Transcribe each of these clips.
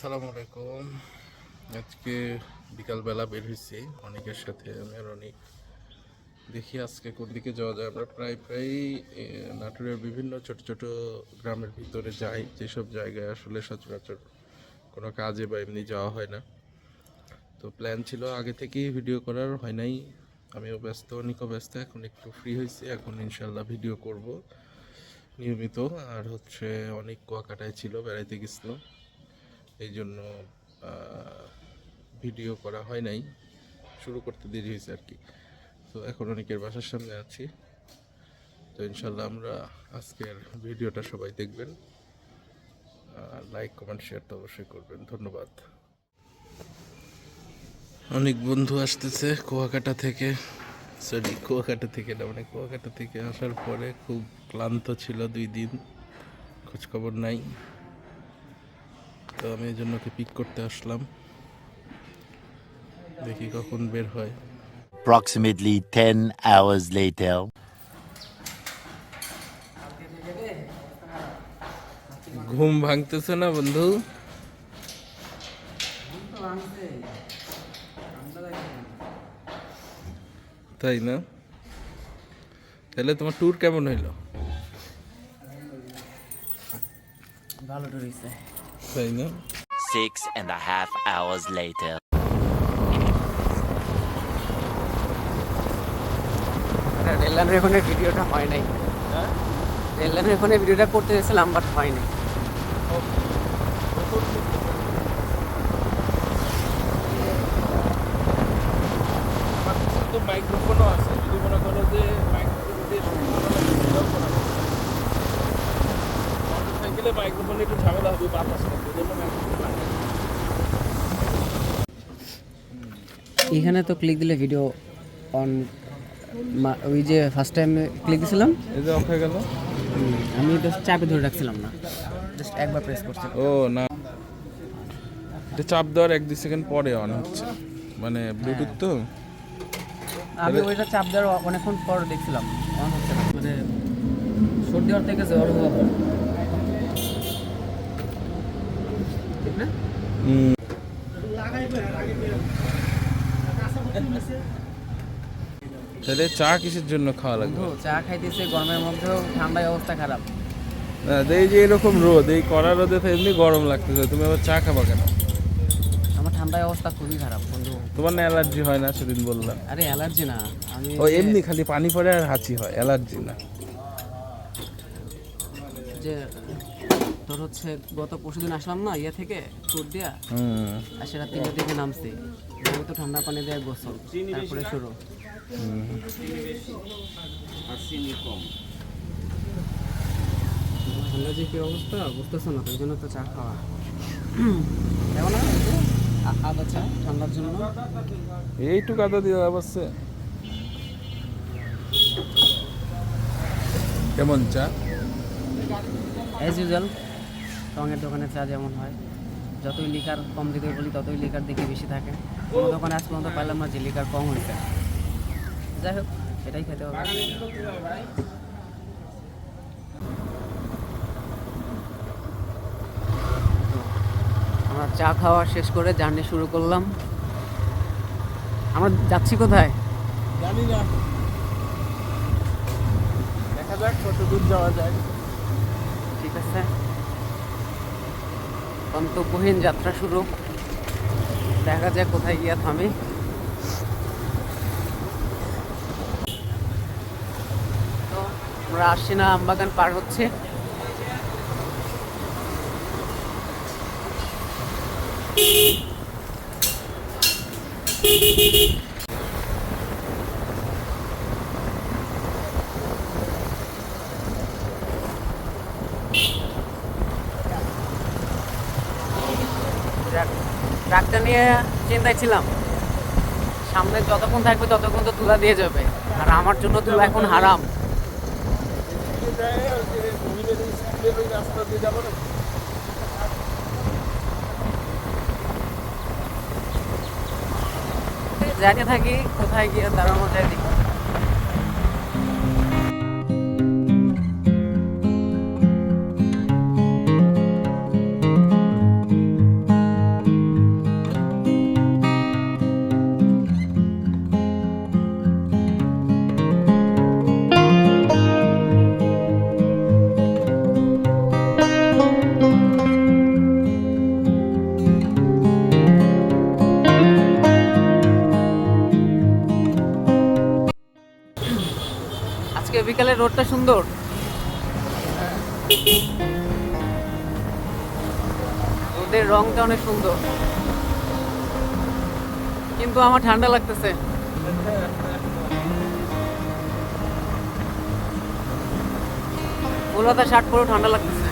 আসসালামু আলাইকুম। আজকে বিকালবেলা বের হয়েছি অনেকের সাথে, আমি আর অনেক। দেখি আজকে কোন দিকে যাওয়া যায়। আমরা প্রায় নাটোরের বিভিন্ন ছোট ছোট গ্রামের ভিতরে যাই, যেসব জায়গায় আসলে সচরাচর কোনো কাজে বা এমনি যাওয়া হয় না। তো প্ল্যান ছিল আগে থেকেই ভিডিও করার, হয় নাই। আমিও ব্যস্ত, অনেকও ব্যস্ত। এখন একটু ফ্রি হয়েছি, এখন ইনশাল্লাহ ভিডিও করব নিয়মিত। আর অনেক কুয়াকাটায় ছিল, বেড়াইতে গেছিল, এই জন্য ভিডিও করা হয় নাই, শুরু করতে দেরি হয়েছে আর কি। তো এখন অনেকের বাসার সামনে আছি। তো ইনশাল্লাহ আমরা আজকের ভিডিওটা সবাই দেখবেন, লাইক কমেন্ট শেয়ার তো অবশ্যই করবেন। ধন্যবাদ। অনেক বন্ধু আসতেছে কুয়াকাটা থেকে, কুয়াকাটা থেকে না, মানে কুয়াকাটা থেকে আসার পরে খুব ক্লান্ত ছিল, 2 দিন খোঁজখবর নাই। তো আমি এই জন্য ওকে পিক করতে আসলাম, দেখি কখন বের হয়। Approximately 10 hours later. ঘুম ভাঙতেছে না বন্ধু? তাই না? তাহলে তোমার ট্যুর কেমন হইলো? ভালো ট্যুর হইছে। তাই না? 6.5 hours later. রেল লাইনের ওখানে ভিডিওটা হয় নাই। রেল লাইনের ওখানে ভিডিওটা করতে গেছিলাম, বাট হয় নাই। তো মাইক্রোফোনও আছে, যদি মনে করো যে মাইক্রোফোন দিয়ে মোটরসাইকেলে মাইক্রোফোনে একটু ঝামেলা হবে, বাতাস লাগবে, এই জন্য মাইক্রোফোন লাগে। এখানে তো ক্লিক দিলে ভিডিও অন, ওই যে ফার্স্ট টাইম ক্লিক দিছিলাম, এই যে অফ হয়ে গেল। আমি জাস্ট চাপে ধরে রাখছিলাম না, জাস্ট একবার প্রেস করছিলাম। ও না, এটা চাপ দেওয়ার 1-2 সেকেন্ড পরে অন হচ্ছে, মানে ব্লুটুথ তো। আমি ওইটা চাপ দেওয়ার অনেকক্ষণ পর দেখছিলাম অন হচ্ছে না, মানে সর্দি হওয়ার থেকে জ্বর হওয়া হয়। ঠিক না? তাহলে চা কিসের জন্য খাওয়া লাগবে? বন্ধু চা খাইতেছে গরমের মধ্যেও, ঠান্ডায় অবস্থা খারাপ। না, এই যে এরকম রোদ, এই কড়া রোদে তো এমনি গরম লাগতেছে, তুমি আবার চা খাবা কেন? আমার ঠান্ডায় অবস্থা খুবই খারাপ বন্ধু। তোমার না অ্যালার্জি হয় না সেদিন বললাম? আরে অ্যালার্জি না, আমি ও এমনি খালি পানি পড়ে আর হাঁচি হয়, অ্যালার্জি না। যে তোর গত পরশুদিন আসলাম না ইয়ে থেকে ট্যুর দিয়া, আর সেটা 3টার দিকে নামছি, আমি তো ঠান্ডা পানি দিয়ে গোসল, তারপরে শুরু। অ্যালার্জি কি অবস্থা বুঝতেছো না, তাই জন্য তো চা খাওয়া। কেমন আদা চা ঠান্ডার জন্য। এইটুকু আদা দিয়ে অবশ্যই। কেমন চা? অ্যাজ ইউজুয়াল রঙের দোকানের চা যেমন হয়, যতই লিকার কম দিতে বলি ততই লিকার দিকে বেশি থাকে। কোনো দোকানে আজ পর্যন্ত পাইলাম না যে লিকার কম হয়েছে। যাই হোক, এটাই খেতে হবে। আমরা চা খাওয়া শেষ করে জার্নি শুরু করলাম। আমরা যাচ্ছি কোথায় জানি না, দেখা যাক কত দূর যাওয়া যায়। ঠিক আছে, গন্তব্যহীন যাত্রা শুরু, দেখা যাক কোথায় গিয়ে থামি। তো আমরা আসছি না, আমবাগান পার হচ্ছে। ট্রাকটা নিয়ে চিন্তায় ছিলাম, সামনে যতক্ষণ থাকবে ততক্ষণ তো তুলা দিয়ে যাবে, আর আমার জন্য তুলা এখন হারাম। যাইতে থাকি, কোথায় গিয়ে দাঁড়ানো যায় দেখি। রোডটা সুন্দর। রোদের রংটা অনেক সুন্দর, কিন্তু আমার ঠান্ডা লাগতেছে। কলকাতা শার্ট পরেও ঠান্ডা লাগতেছে।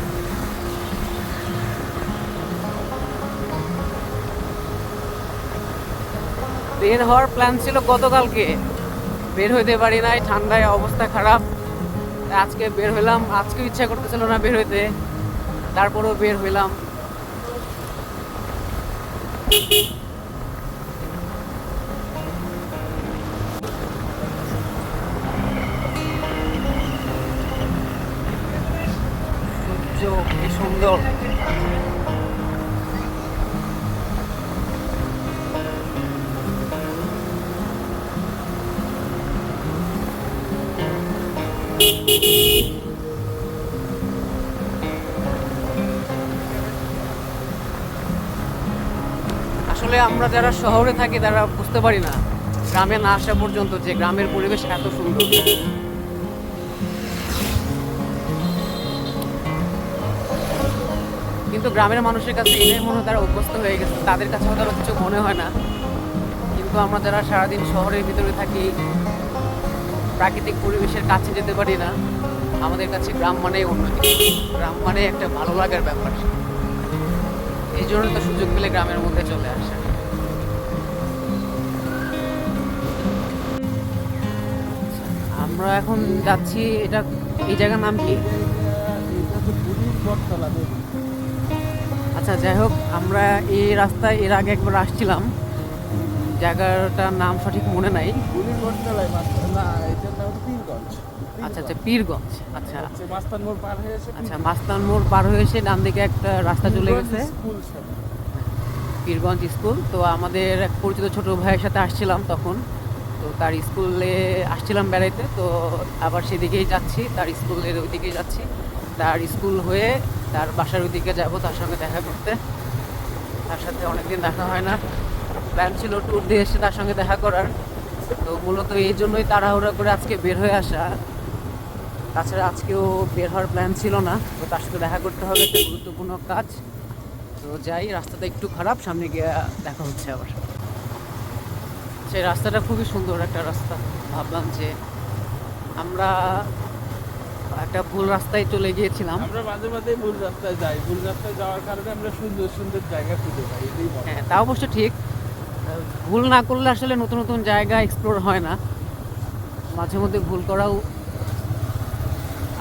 বের হওয়ার প্ল্যান ছিল গতকালকে, বের হইতে পারি নাই, ঠান্ডায় অবস্থা খারাপ। আজকে বের হইলাম, আজকেও ইচ্ছা করতেছিল না বের হইতে, তারপরেও বের হইলাম। সূর্য কি সুন্দর। আসলে আমরা যারা শহরে থাকি তারা বুঝতে পারি না গ্রামে না আসা পর্যন্ত যে গ্রামের পরিবেশ এত সুন্দর। কিন্তু গ্রামের মানুষের কাছে এটাই মনে হয় তারা অভ্যস্ত হয়ে গেছে, তাদের কাছে হয়তো আরো কিছু মনে হয় না। কিন্তু আমরা যারা সারাদিন শহরের ভিতরে থাকি, প্রাকৃতিক পরিবেশের কাছে যেতে পারি না, আমাদের কাছে গ্রাম মানেই অন্যদিকে, গ্রাম মানে একটা ভালো লাগার ব্যাপার। এই জন্য তো সুযোগ পেলে গ্রামের মধ্যে চলে আসে। আমরা এখন যাচ্ছি, এটা এই জায়গার নাম কি? আচ্ছা যাই হোক, আমরা এই রাস্তায় এর আগে একবার আসছিলাম, জায়গাটার নাম সঠিক মনে নাই। আচ্ছা আচ্ছা, পীরগঞ্জ। আচ্ছা আচ্ছা, মাস্তান মোড় পার হয়ে এসে ডান দিকে একটা রাস্তা চলে গেছে, পীরগঞ্জ স্কুল। তো আমাদের এক পরিচিত ছোট ভাইয়ের সাথে আসছিলাম তখন, তো তার স্কুলে আসছিলাম বেড়াইতে, তো আবার সেদিকেই যাচ্ছি, তার স্কুলের ওই দিকেই যাচ্ছি। তার স্কুল হয়ে তার বাসার ওই দিকে যাবো, তার সঙ্গে দেখা করতে। তার সাথে অনেকদিন দেখা হয় না, প্ল্যান ছিল ট্যুর দিয়ে এসে তার সঙ্গে দেখা করার। তো মূলত এই জন্যই তাড়াহুড়া করে আজকে বের হয়ে আসা। তাছাড়া আজকেও বের হওয়ার প্ল্যান ছিল না, তো তার সাথে দেখা করতে হবে, একটা গুরুত্বপূর্ণ কাজ। তো যাই, রাস্তাটা একটু খারাপ, সামনে গিয়ে দেখা হচ্ছে আবার। সেই রাস্তাটা খুবই সুন্দর একটা রাস্তা। ভাবলাম যে আমরা একটা ভুল রাস্তায় চলে গিয়েছিলাম। আমরা মাঝে মাঝে ভুল রাস্তায় যাই, ভুল রাস্তায় যাওয়ার কারণে আমরা সুন্দর সুন্দর জায়গা খুঁজে পাই। হ্যাঁ, তা অবশ্য ঠিক। ভুল না করলে আসলে নতুন নতুন জায়গা এক্সপ্লোর হয় না, মাঝে মধ্যে ভুল করাও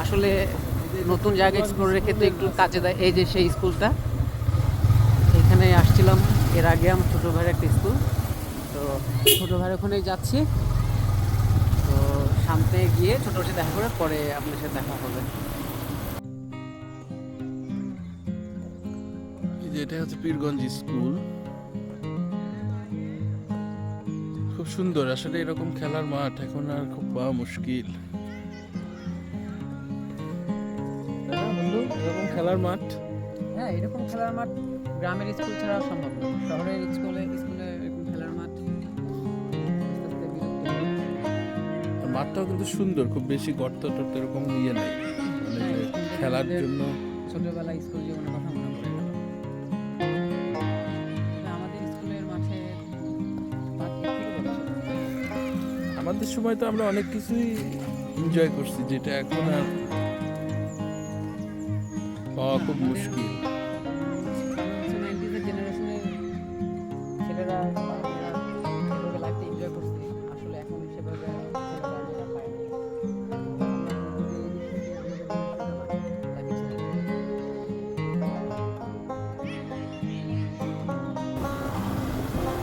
আসলে নতুন জায়গা এক্সপ্লোরের ক্ষেত্রে একটু কাজে দেয়। এই যে সেই স্কুলটা, এখানে আসছিলাম এর আগে, আমার ছোটো ভাইয়ের একটা স্কুল। তো ছোটো ভাইয়ের ওখানেই যাচ্ছি, তো সামনে গিয়ে ছোটো সাথে দেখা করে পরে আপনার সাথে দেখা হবে। এটা হচ্ছে পীরগঞ্জ স্কুল, খুব সুন্দর। আসলে এরকম খেলার মাঠ এখন আর খুব পাওয়া মুশকিল। এরকম খেলার মাঠ, হ্যাঁ, এরকম খেলার মাঠ গ্রামের স্কুল ছাড়া সম্ভব না। শহরের স্কুলে এরকম খেলার মাঠ মাঠটাও কিন্তু সুন্দর, খুব বেশি গর্ত টর্ত এরকম ইয়ে নাই, মানে যে খেলার জন্য। ছোটবেলায় স্কুল জীবনের কথা মনে পড়ে গেল। আমাদের স্কুলের মাঠে আমাদের সময় তো আমরা অনেক কিছুই এনজয় করছি, যেটা এখন আর পাওয়া খুব মুশকিল। জেনারেশনের ছেলেরা লাইফটা এনজয় করছে, আসলে এখন সেভাবে পায় না।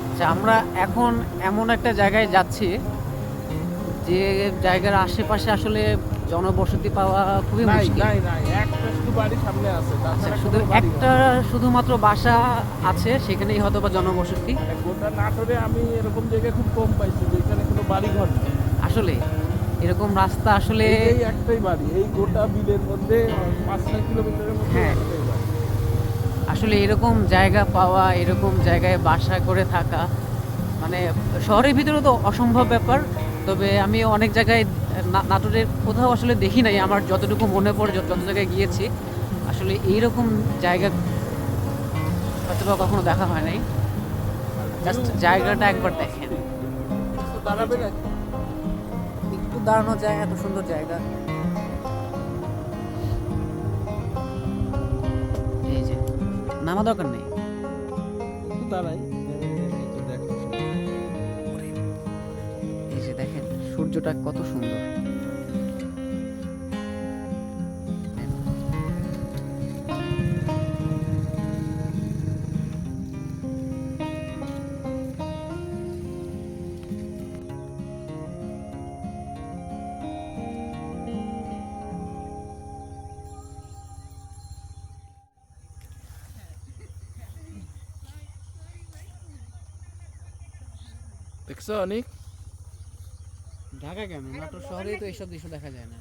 আচ্ছা, আমরা এখন এমন একটা জায়গায় যাচ্ছি যে জায়গার আশেপাশে আসলে জনবসতি পাওয়া খুবই মুশকিল। আচ্ছা, শুধু একটা শুধুমাত্র বাসা আছে, সেখানেই হয়তো বা জনবসতি। গোটা নাটোরে আমি এরকম জায়গায় খুব কম পাইছি যেখানে কোনো বাড়ি ঘর নেই। আসলে এরকম রাস্তা আসলে এই একটাই বাড়ি, এই গোটা বিলের মধ্যে 5-6 কিলোমিটারের মধ্যে হ্যাঁ। একটাই বাড়ি। আসলে এরকম জায়গা পাওয়া, এরকম জায়গায় বাসা করে থাকা, মানে শহরের ভিতরে তো অসম্ভব ব্যাপার। তবে আমি অনেক জায়গায় নাটোরের কোথাও আসলে দেখি নাই, আমার যতটুকু মনে পড়ে যত জায়গায় গিয়েছি আসলে এইরকম জায়গা হয়তো বা কখনো দেখা হয় নাই। জাস্ট জায়গাটা একবার দেখেন, দাঁড়াবে না? একটু দাঁড়ানো যায়, এত সুন্দর জায়গা। এই যে নামা দরকার নেই, একটু দাঁড়াই, একটু দেখো। এই যে দেখেন সূর্যটা কত সুন্দর। দেখছো অনেক? ঢাকা কেন, নাটোর শহরেই তো এইসব দৃশ্য দেখা যায় না।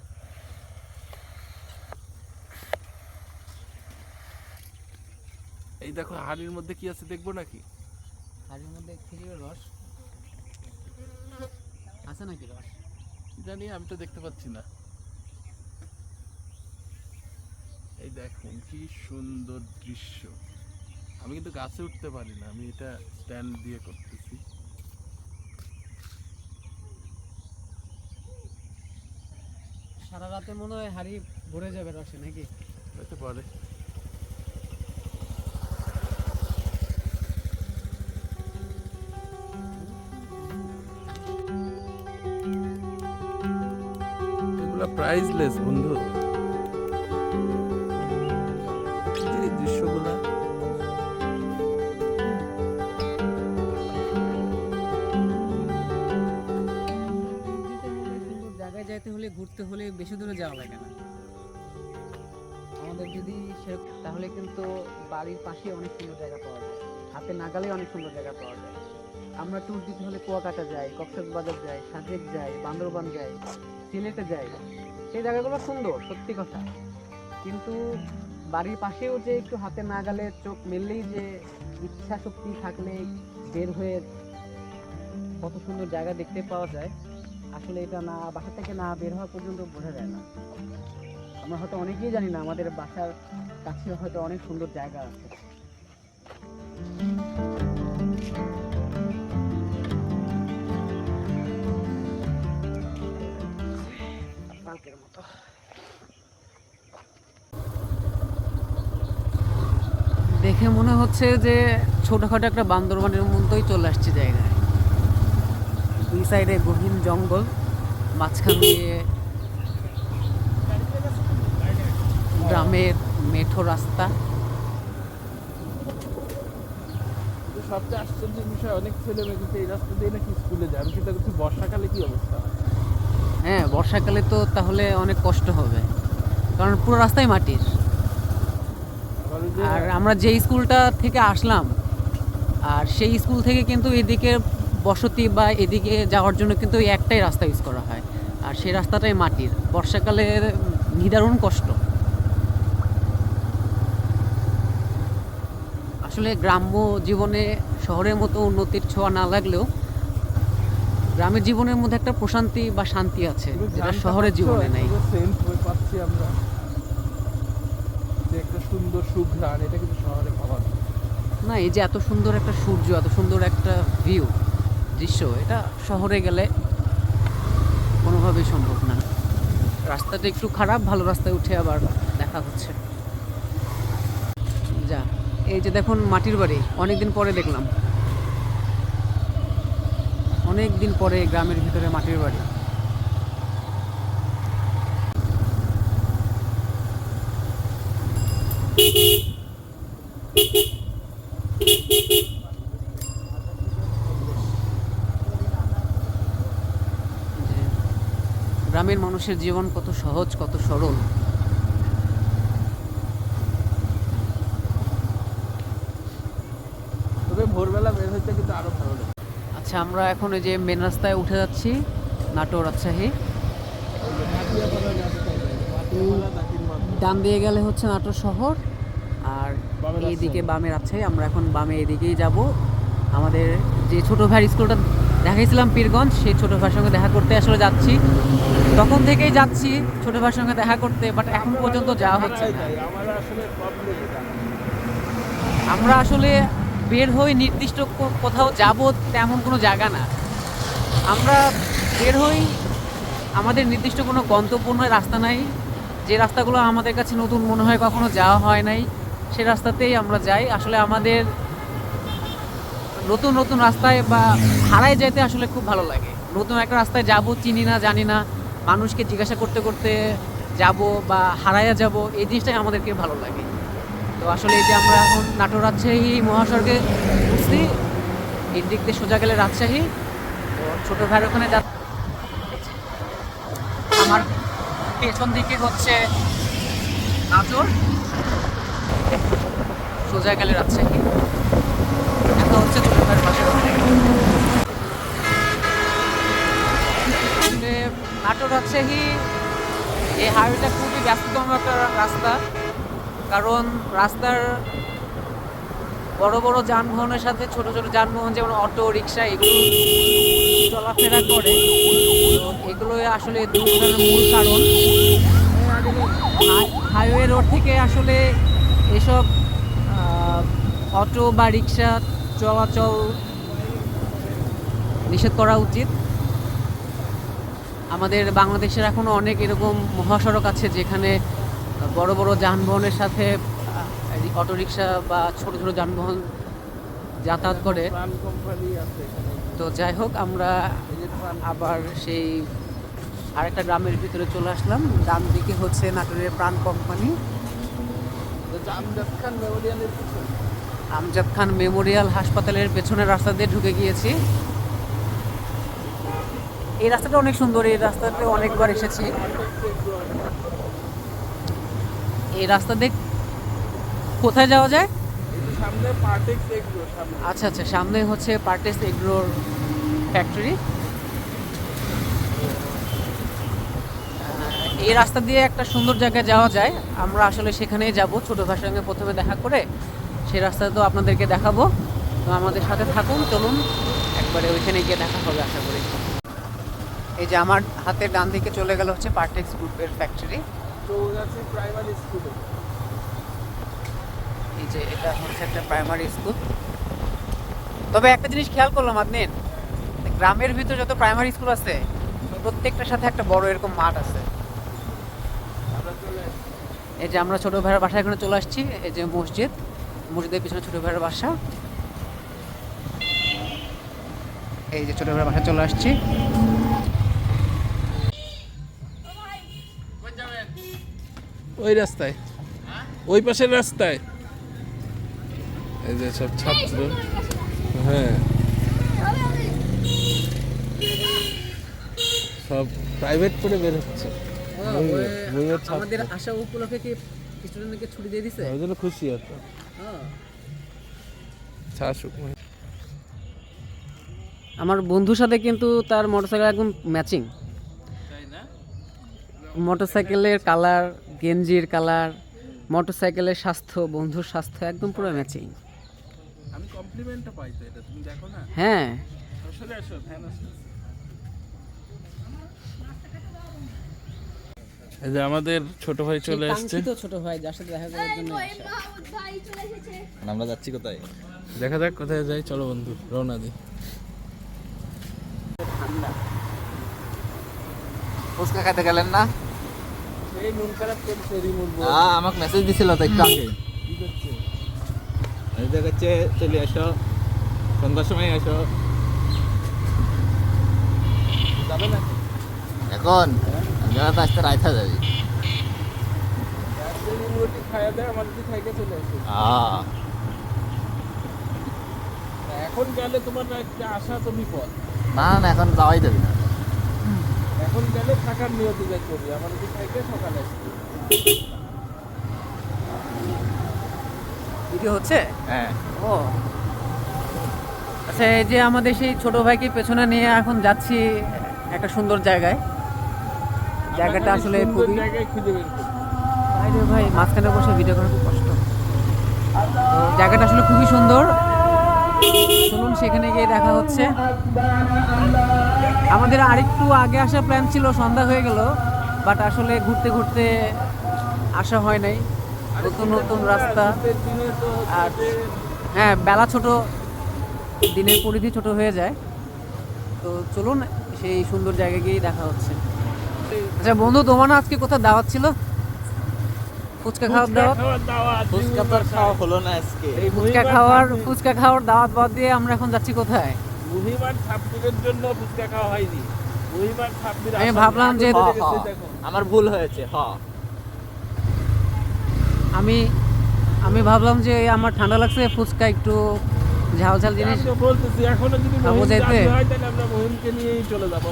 এই দেখো হাড়ির মধ্যে কি আছে দেখবো নাকি? হাড়ির মধ্যে খেজুরের রস আছে নাকি? রস জানি, আমি তো দেখতে পাচ্ছি না। এই দেখুন কি সুন্দর দৃশ্য। আমি কিন্তু গাছে উঠতে পারি না, আমি এটা স্ট্যান্ড দিয়ে করতেছি। সারা রাতে মনে হয় হাড়ি ভরে যাবে রসে নাকি? হতে পারে। এগুলা প্রাইসলেস বন্ধু, এই দৃশ্যগুলা। সুন্দর জায়গায় যাইতে হলে, ঘুরতে হলে বেশি দূরে যাওয়া লাগে না। আমাদের যদি তাহলে কিন্তু বাড়ির পাশে অনেক সুন্দর জায়গা পাওয়া যায়, হাতে নাগালে অনেক সুন্দর জায়গা পাওয়া যায়। আমরা ট্যুর দিতে হলে কুয়াকাটা যাই, কক্সবাজার যাই, সাজেক যাই, বান্দরবান যাই, সিলেটে যাই। সেই জায়গাগুলো সুন্দর সত্যি কথা, কিন্তু বাড়ির পাশেও যে একটু হাতে নাগালে চোখ মেললেই যে ইচ্ছা শক্তি থাকলে বের হয়ে কত সুন্দর জায়গা দেখতে পাওয়া যায়, আসলে এটা না বাসা থেকে না বের হওয়া পর্যন্ত বোঝা যায় না। আমরা হয়তো অনেকেই জানি না আমাদের বাসার কাছে হয়তো অনেক সুন্দর জায়গা আছে। দেখে মনে হচ্ছে যে ছোটখাটো একটা বান্দরবানের মতোই চলে আসছে জায়গায়। দুই সাইডে গহীন জঙ্গল, মাঝখান দিয়ে গ্রামের মেঠো রাস্তা। সবচেয়ে আশ্চর্যের বিষয়, অনেক ছেলে মেয়ে কিন্তু এই রাস্তা দিয়ে নাকি স্কুলে যায়। আমি চিন্তা করছি বর্ষাকালে কি অবস্থা হয়। হ্যাঁ, বর্ষাকালে তো তাহলে অনেক কষ্ট হবে, কারণ পুরো রাস্তাই মাটির। আবার ওই যে আর আমরা যে স্কুলটা থেকে আসলাম, আর সেই স্কুল থেকে কিন্তু এদিকে বসতি বা এদিকে যাওয়ার জন্য কিন্তু এই একটাই রাস্তা ইউজ করা হয়, আর সেই রাস্তাটাই মাটির। বর্ষাকালে নিদারুণ কষ্ট। আসলে গ্রাম্য জীবনে শহরের মতো উন্নতির ছোঁয়া না লাগলেও গ্রামের জীবনের মধ্যে একটা প্রশান্তি বা শান্তি আছে, পুরো যেটা গ্রামটা শহরের পাচ্ছ, জীবনে নাই। পুরো সেন্ট হয়ে পাচ্ছি আমরা, যে একটা সুন্দর সুঘ্রাণ, এটা কিন্তু শহরে পাওয়া যায় না, এই যে এত সুন্দর একটা সূর্য, এত সুন্দর একটা ভিউ দৃশ্য, এটা শহরে গেলে কোনোভাবেই সম্ভব না। রাস্তাটা একটু খারাপ, ভালো রাস্তায় উঠে আবার দেখা হচ্ছে। যা, এই যে দেখুন মাটির বাড়ি, অনেকদিন পরে দেখলাম, অনেকদিন পরে গ্রামের ভিতরে মাটির বাড়ি। যে গ্রামের মানুষের জীবন কত সহজ, কত সরল। তবে ভোরবেলা বের হইতে কিন্তু আরো ভালো লাগে। আচ্ছা, আমরা এখন এই যে মেন রাস্তায় উঠে যাচ্ছি, নাটোর রাজশাহী। ডান দিয়ে গেলে হচ্ছে নাটোর শহর, আর বামে এইদিকে রাজশাহী। বামে রাজশাহী। আমরা এখন বামে এদিকেই যাব। আমাদের যে ছোট ভাইয়ের স্কুলটা দেখাইছিলাম পীরগঞ্জ, সেই ছোটো ভাইয়ের সঙ্গে দেখা করতে আসলে যাচ্ছি। তখন থেকেই যাচ্ছি ছোটো ভাইয়ের সঙ্গে দেখা করতে, বাট এখন পর্যন্ত যাওয়া হচ্ছে না। আমরা আসলে বের হই নির্দিষ্ট কোথাও যাব তেমন কোনো জায়গা না, আমরা বের হই আমাদের নির্দিষ্ট কোনো গন্তব্য রাস্তা নাই, যে রাস্তাগুলো আমাদের কাছে নতুন মনে হয়, কখনো যাওয়া হয় নাই, সে রাস্তাতেই আমরা যাই। আসলে আমাদের নতুন নতুন রাস্তায় বা হারায় যেতে আসলে খুব ভালো লাগে। নতুন একটা রাস্তায় যাব, চিনি না জানি না, মানুষকে জিজ্ঞাসা করতে করতে যাব বা হারাইয়া যাব, এই জিনিসটাই আমাদেরকে ভালো লাগে। তো আসলে এই যে আমরা এখন নাটোর রাজশাহী মহাসড়কে উঠছি, এই দিক দিয়ে সোজা গেলে রাজশাহী। তো ছোটো ভাইয়ের ওখানে যা, আমার পেছন দিকে হচ্ছে নাটোর, সোজা গেলে রাজশাহী। এটা হচ্ছে ছোটো ভাইয়ের বাসার ওখানে। নাটোর রাজশাহী এই হাইওয়েটা খুবই ব্যস্ততম একটা রাস্তা, কারণ রাস্তার বড় বড় যানবাহনের সাথে ছোট ছোট যানবাহন যেমন অটো রিক্সা এগুলো চলাফেরা করে। তো এগুলো আসলে দুর্ঘটনার মূল কারণ। হাইওয়ে রোড থেকে আসলে এসব অটো বা রিক্সা চলাচল নিষেধ করা উচিত। আমাদের বাংলাদেশের এখনও অনেক এরকম মহাসড়ক আছে যেখানে বড় বড় যানবাহনের সাথে অটোরিকশা বা ছোট ছোট যানবাহন যাতায়াত করে। তো যাই হোক, আমরা আবার সেই আরেকটা গ্রামের ভিতরে চলে আসলাম। ডান দিকে হচ্ছে নাটোরের প্রাণ কোম্পানি, আমজাদ খান মেমোরিয়াল হাসপাতালের পেছনের রাস্তা দিয়ে ঢুকে গিয়েছি। এই রাস্তাটা অনেক সুন্দর, এই রাস্তাতে অনেকবার এসেছি। এই রাস্তা দিয়ে কোথায় যাওয়া যায়? আচ্ছা আচ্ছা, সামনে হচ্ছে পার্টেক্স এগ্রোর ফ্যাক্টরি। এই রাস্তা দিয়ে একটা সুন্দর জায়গায় যাওয়া যায়, আমরা আসলে সেখানেই যাব। ছোটো ভাইয়ের সঙ্গে প্রথমে দেখা করে সেই রাস্তা তো আপনাদেরকে দেখাবো। তো আমাদের সাথে থাকুন, চলুন একবারে ওইখানে গিয়ে দেখা হবে আশা করি। এই যে আমার হাতের ডান দিকে চলে গেল হচ্ছে পার্টেক্স গ্রুপের ফ্যাক্টরি। এই যে এটা হচ্ছে একটা প্রাইমারি স্কুল। তবে একটা জিনিস খেয়াল করলাম আপনি, গ্রামের ভিতরে যত প্রাইমারি স্কুল আছে প্রত্যেকটার সাথে একটা বড় এরকম মাঠ আছে। এই যে আমরা ছোটো ভাইয়ের বাসা এখানে চলে আসছি। এই যে মসজিদ, মসজিদের পিছনে ছোটো ভাইয়ের বাসা। এই যে ছোটো ভাইয়ের বাসা চলে আসছি। ওই রাস্তায়, ওই পাশের রাস্তায় এই যে সব ছাত্র, হ্যাঁ সব প্রাইভেট করে বের হচ্ছে। আমাদের আশা উপলক্ষে কি স্টুডেন্টকে ছুটি দিয়ে দিছে, ওই জন্য খুশি এত। আমার বন্ধুর সাথে কিন্তু তার মোটরসাইকেল একদম ম্যাচিং। মোটরসাইকেলের কালার, গেঞ্জির কালার, মোটরসাইকেলের স্বাস্থ্য, বন্ধুর স্বাস্থ্য একদম পুরো ম্যাচিং। আমি কমপ্লিমেন্টটা পাই তো, এটা তুমি দেখো না? হ্যাঁ, আসলে আসো ফ্যান আসো। এই যে আমাদের ছোট ভাই চলে আসছে। তো ছোট ভাই যার সাথে দেখা করার জন্য আমরা যাচ্ছি কোথায়? দেখা যাক কোথায় যাই, চলো বন্ধু রওনা দিই। ঠান্ডা। ফুচকা খাইতে গেলেন না? এই মন খারাপ করছে রিমোট বল। আমাকে মেসেজ দিছিল তো একটু আগে। কি করছে? এই দেখাচ্ছে চলে আসো, সন্ধ্যার সময় আসো। যাবে না এখন যারা তো আসতে রাইতা যাবি। রুটি খাইয়া দেয়, আমার যদি খাইতে চলে আসে। এখন গেলে তোমার একটা আশা তো বিপদ। না না, এখন যাওয়াই যাবি না। এখন গেলে থাকার নিয়ত যাই করবি, আমার যদি খাইতে সকালে আসবে। ভিডিও হচ্ছে? হ্যাঁ। ও আচ্ছা, এই যে আমাদের সেই ছোট ভাইকে পেছনে নিয়ে এখন যাচ্ছি একটা সুন্দর জায়গায়। জায়গাটা আসলে খুবই জায়গায় খুঁজে বের করবো। বাইরে ভাই মাঝখানে বসে ভিডিও করা খুব কষ্ট। তো জায়গাটা আসলে খুবই সুন্দর। চলুন সেখানে গিয়ে দেখা হচ্ছে। আমাদের আরেকটু আগে আসার প্ল্যান ছিল, সন্ধ্যা হয়ে গেল, বাট আসলে ঘুরতে ঘুরতে আসা হয় নাই। নতুন নতুন রাস্তা, আর হ্যাঁ বেলা ছোট, দিনের পরিধি ছোট হয়ে যায়। তো চলুন সেই সুন্দর জায়গায় গিয়েই দেখা হচ্ছে। আচ্ছা বন্ধু, তোমার না আজকে কোথাও দাওয়াত ছিল? ফুচকা খাওয়ার দাওয়াত? ফুচকা তো আর খাওয়া হলো না আজকে। এই ফুচকা খাওয়ার দাওয়াত বাদ দিয়ে আমরা এখন যাচ্ছি কোথায়? মুহিমান ছাব্বিরের জন্য ফুচকা খাওয়া হয়নি। মুহিমান ছাব্বির আমি ভাবলাম যে আমার ভুল হয়েছে। আমি ভাবলাম যে আমার ঠান্ডা লাগছে, ফুচকা একটু ঝাল ঝাল জিনিস আমি তো বলতেছি এখনো যদি খাবো মহিম যাইতে। রাজি হয় তাহলে আমরা মহিমকে নিয়েই চলে যাবো।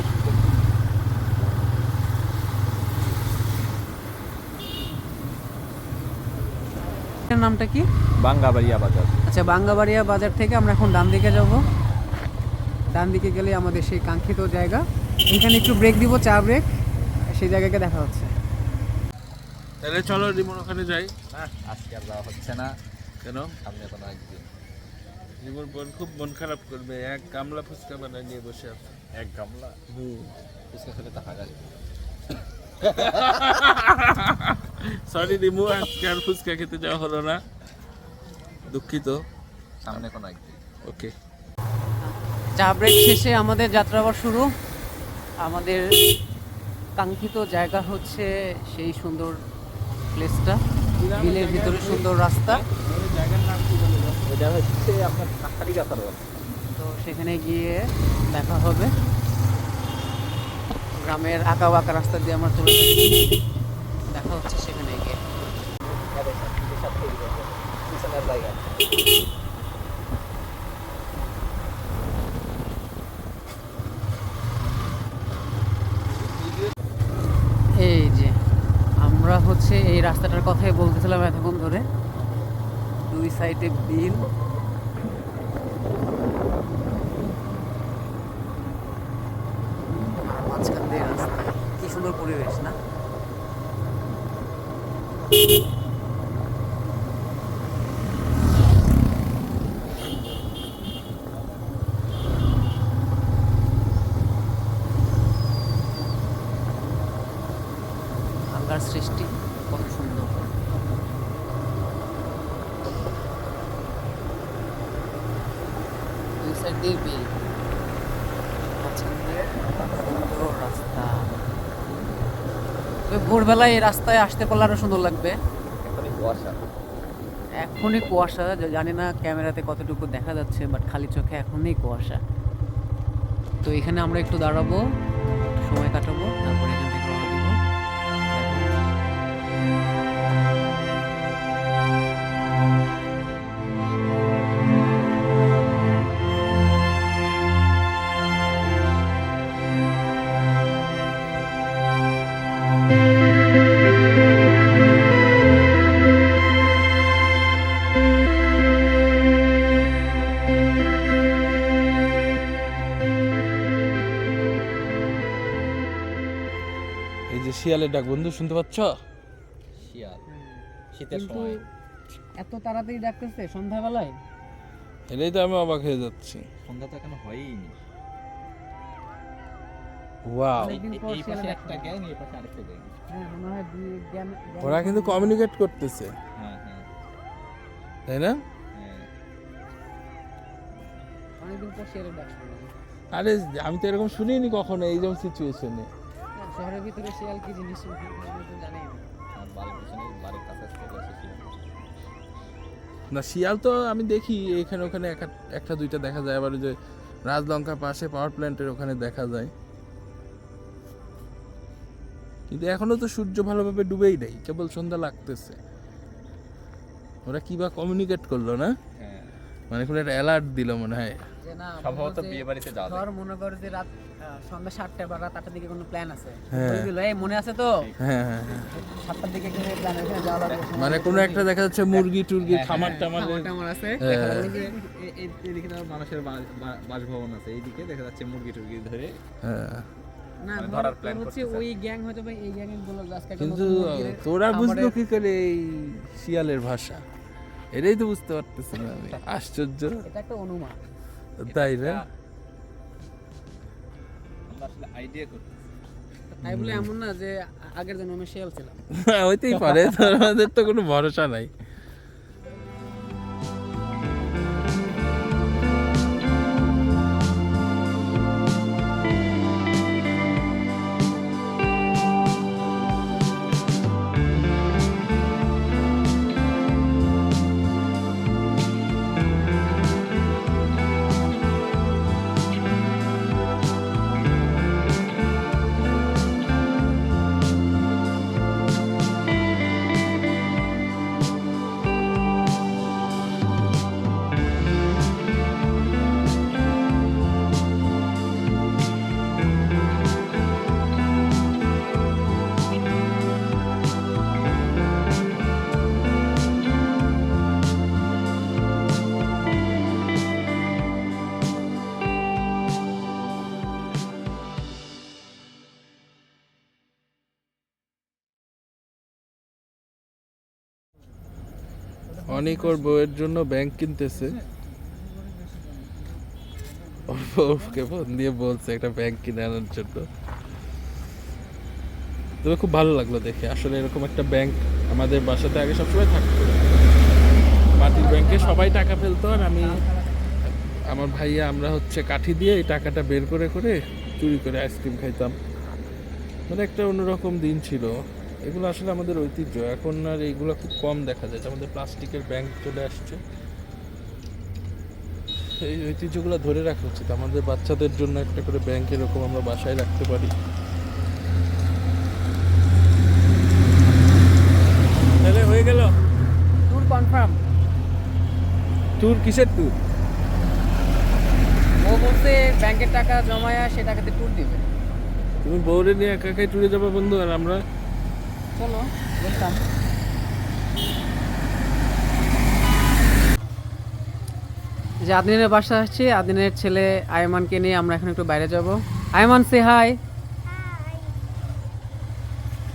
এর নামটা কি? বাঙ্গাবাড়িয়া বাজার। আচ্ছা, বাঙ্গাবাড়িয়া বাজার থেকে আমরা এখন ডান দিকে যাব। ডান দিকে গেলে আমাদের সেই কাঙ্ক্ষিত জায়গা। এখানে একটু ব্রেক দিব, চা ব্রেক, সেই জায়গাকে দেখা হচ্ছে। তাহলে চলো রিমন ওখানে যাই। আজকে আর যাওয়া হচ্ছে না। কেন? সামনে কোনো একদিন। রিমন বোন খুব মন খারাপ করবে, এক গামলা ফুচকা বানায় নিয়ে বসে আছে। এক গামলা ফুচকা খেলে টাকা যাবে। সরি রিমু, আজকে আর ফুচকা খেতে যাওয়া হলো না, দুঃখিত। সামনে কোনো একদিন। ওকে। চা ব্রেক শেষে আমাদের যাত্রা আবার শুরু। আমাদের কাঙ্ক্ষিত জায়গা হচ্ছে সেই সুন্দর প্লেসটা, বিলের ভিতরে সুন্দর রাস্তা। জায়গার নাম কি বলে দাও? এটা হচ্ছে আপনার কাঁঠালি গাছার বাস। তো সেখানে গিয়ে দেখা হবে। গ্রামের আঁকা বাঁকা রাস্তা দিয়ে আমরা চলে যাচ্ছি, দেখা হচ্ছে সেখানে গিয়ে। পিছনের জায়গা। এই যে আমরা হচ্ছে এই রাস্তাটার কথাই বলতেছিলাম এতক্ষণ ধরে। দুই সাইডে বিল, আর মাঝখান দিয়ে রাস্তা। কি সুন্দর পরিবেশ না? আল্লাহর সৃষ্টি কত সুন্দর। দুই সাইড দিয়ে বিল, মাঝখান দিয়ে সুন্দর রাস্তা। তবে ভোরবেলায় এই রাস্তায় আসতে পারলে আরো সুন্দর লাগবে। এখনই কুয়াশা। এখনই কুয়াশা, জানি না ক্যামেরাতে কতটুকু দেখা যাচ্ছে, বাট খালি চোখে এখনই কুয়াশা। তো এখানে আমরা একটু দাঁড়াবো, একটু সময় কাটাবো, তারপরে এখান থেকে রওনা দিব। এই যে শিয়ালের ডাক বন্ধু, শুনতে পাচ্ছ? শিয়াল শীতের কিন্তু সময়। এত তাড়াতাড়ি ডাকতেছে সন্ধ্যাবেলায়। এটাই তো আমি অবাক হয়ে যাচ্ছি। সন্ধ্যা তো এখনো হয়ইনি। ওয়াও, অনেকদিন পর এই শিয়ালের পাশে ডাক একটা গ্যাং, এই পাশে আরেকটা গ্যাং। হ্যাঁ, মনে হয় ওরা কিন্তু কমিউনিকেট করতেছে, হ্যাঁ হ্যাঁ তাই না? হ্যাঁ। অনেকদিন পর শিয়ালের ডাক শুনলাম। আরে আমি তো এরকম শুনিনি কখনো এইরকম সিচুয়েশনে। হ্যাঁ, শহরের ভিতরে শিয়াল কি জিনিস আমি তো জানি না। আর বাড়ির পিছনে বাড়ির কাছে চলে আসে শিয়াল। না, শিয়াল তো আমি দেখি এখানে ওখানে একটা দুইটা দেখা যায়, আবার ওই যে রাজলঙ্কার পাশে পাওয়ার প্ল্যান্টের ওখানে দেখা যায়, কিন্তু এখনো তো সূর্য ভালোভাবে ডুবেই নেই, কেবল সন্ধ্যা লাগতেছে। ওরা কি বা কমিউনিকেট করলো না, হ্যাঁ মানে কোনো একটা অ্যালার্ট দিল মনে হয়। যে না, সম্ভবত বিয়ে বাড়িতে যাওয়া যায়। ধর মনে কর যে রাত সন্ধ্যা 7টা বা রাত 8টার দিকে কোনো প্ল্যান আছে, হ্যাঁ। বলে দিল, এই মনে আছে তো হ্যাঁ হ্যাঁ হ্যাঁ। 7টার দিকে কোনো প্ল্যান আছে, যাওয়া লাগবে। মানে কোনো একটা দেখা যাচ্ছে মুরগি টুরগি খামার টামার। আমার আছে। দেখা যাচ্ছে যে এইদিকে তো মানুষের বাসভবন আছে, এইদিকে দেখা যাচ্ছে মুরগি টুরগি ধরে। হ্যাঁ, না, মানে ধর ধরার plan হচ্ছে করতেছে। ওই গ্যাং হয়তো বা এই গ্যাং এর গুলো আজকে একটা কিন্তু নতুন মুরগির তোরা বুঝলো খামারের- কি করে এই শিয়ালের ভাষা? এটাই তো বুঝতে পারতেছি না আমি, আশ্চর্য। এটা একটা অনুমান। তাই না? আমরা আসলে আইডিয়া করতেছি। তাই বলে এমন না যে আগের জন্য আমি শেয়াল ছিলাম। হইতেই পারে, আমাদের তো কোনো ভরসা নাই। অনেক ওর বউয়ের জন্য ব্যাংক কিনতেছে, ওকে ফোন দিয়ে বলছে একটা ব্যাংক কিনে আনার জন্য। তবে খুব ভালো লাগলো দেখে, আসলে এরকম একটা ব্যাংক আমাদের বাসাতে আগে সবসময় থাকতো। মাটির ব্যাংকে সবাই টাকা ফেলতো, আর আমি আমার ভাইয়া আমরা হচ্ছে কাঠি দিয়ে এই টাকাটা বের করে করে চুরি করে আইসক্রিম খাইতাম। মানে একটা অন্যরকম দিন ছিল। এগুলো আসলে আমাদের ঐতিহ্য, এখন আর এইগুলো খুব কম দেখা যায়। আমাদের প্লাস্টিকের ব্যাংক চলে আসছে, এই ঐতিহ্যগুলো ধরে রাখা উচিত। আমাদের বাচ্চাদের জন্য একটা করে ব্যাংক এরকম আমরা বাসায় রাখতে পারি। তাহলে হয়ে গেল ট্যুর কনফার্ম। ট্যুর? কিসের ট্যুর? ও বলছে ব্যাংকের টাকা জমায়া সে টাকাতে ট্যুর দিবে। তুমি বউরে নিয়ে একা একাই ট্যুরে যাবো বন্ধু, আর আমরা চলো বলতাম। যে আদিনের বাসা আসছি, আদিনের ছেলে আয়মানকে নিয়ে আমরা এখন একটু বাইরে যাব। আয়মান সে হাই।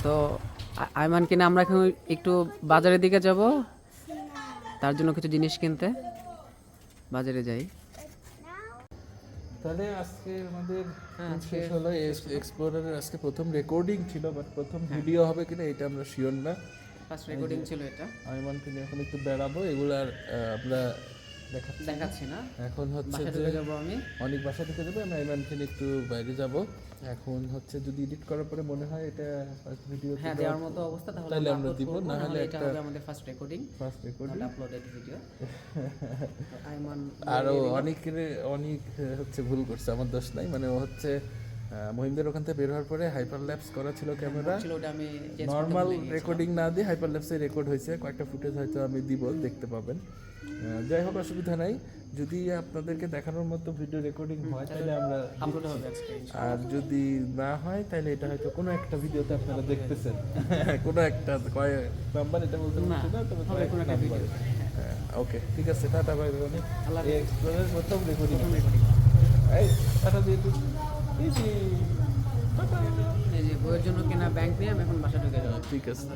তো আয়মানকে নিয়ে আমরা এখন একটু বাজারের দিকে যাব, তার জন্য কিছু জিনিস কিনতে বাজারে যাই। তাহলে আজকে আমাদের হ্যাঁ, আজকে শেষ হলো। এক্সপ্লোরারের আজকে প্রথম রেকর্ডিং ছিল, বাট প্রথম ভিডিও হবে কিনা এটা আমরা শিওর না। ফার্স্ট রেকর্ডিং ছিল এটা, আইমানকে নিয়ে এখন একটু বেড়াবো, এগুলো আর আমরা দেখাচ্ছি না। এখন হচ্ছে বাসা যে চলে যাবো আমি। অনেক বাসা থেকে যাবো, আমি আইমানকে নিয়ে একটু বাইরে যাব। এখন হচ্ছে যদি এডিট করার পরে মনে হয় এটা ফার্স্ট ভিডিও হ্যাঁ, দেওয়ার মতো অবস্থা তাহলে তাহলে আমরা upload দিব, করবো, না হলে নাহলে এটা একটা হবে আমাদের first recording, first recording. Uploaded video. Ayman আরও অনেক হচ্ছে ভুল করছে, আমার দোষ নাই। মানে ও হচ্ছে মহিমদের ওখান থেকে বের হওয়ার পরে হাইপার ল্যাপস করা ছিল ক্যামেরা, ছিল ওটা আমি চেঞ্জ নর্মাল রেকর্ডিং না দিয়ে হাইপার ল্যাপসে রেকর্ড হয়েছে। কয়েকটা ফুটেজ হয়তো আমি দিব, দেখতে পাবেন। যাই হোক, অসুবিধা নাই। যদি আপনাদেরকে দেখানোর মতো ভিডিও রেকর্ডিং হয় তাহলে আমরা আপলোড হবে আজকে। আর যদি না হয় তাহলে এটা হয়তো কোনো একটা ভিডিওতে আপনারা দেখতেছেন। কোনো একটা কয়েক নাম্বার এটা বলতে পারছি না, তবে হবে কয়েক কোনো একটা নাম্বার। ভিডিও। ওকে, ঠিক আছে, টাটা বাই বাই। আল্লাহ এই এক্সপ্লোরের প্রথম রেকর্ডিং। রেকর্ডিং। এই টাটা দিয়ে দিন। এই যে টাটা। এই যে বইয়ের জন্য কেনা ব্যাংক নিয়ে আমি এখন বাসা ঢুকে যাবো। ঠিক আছে।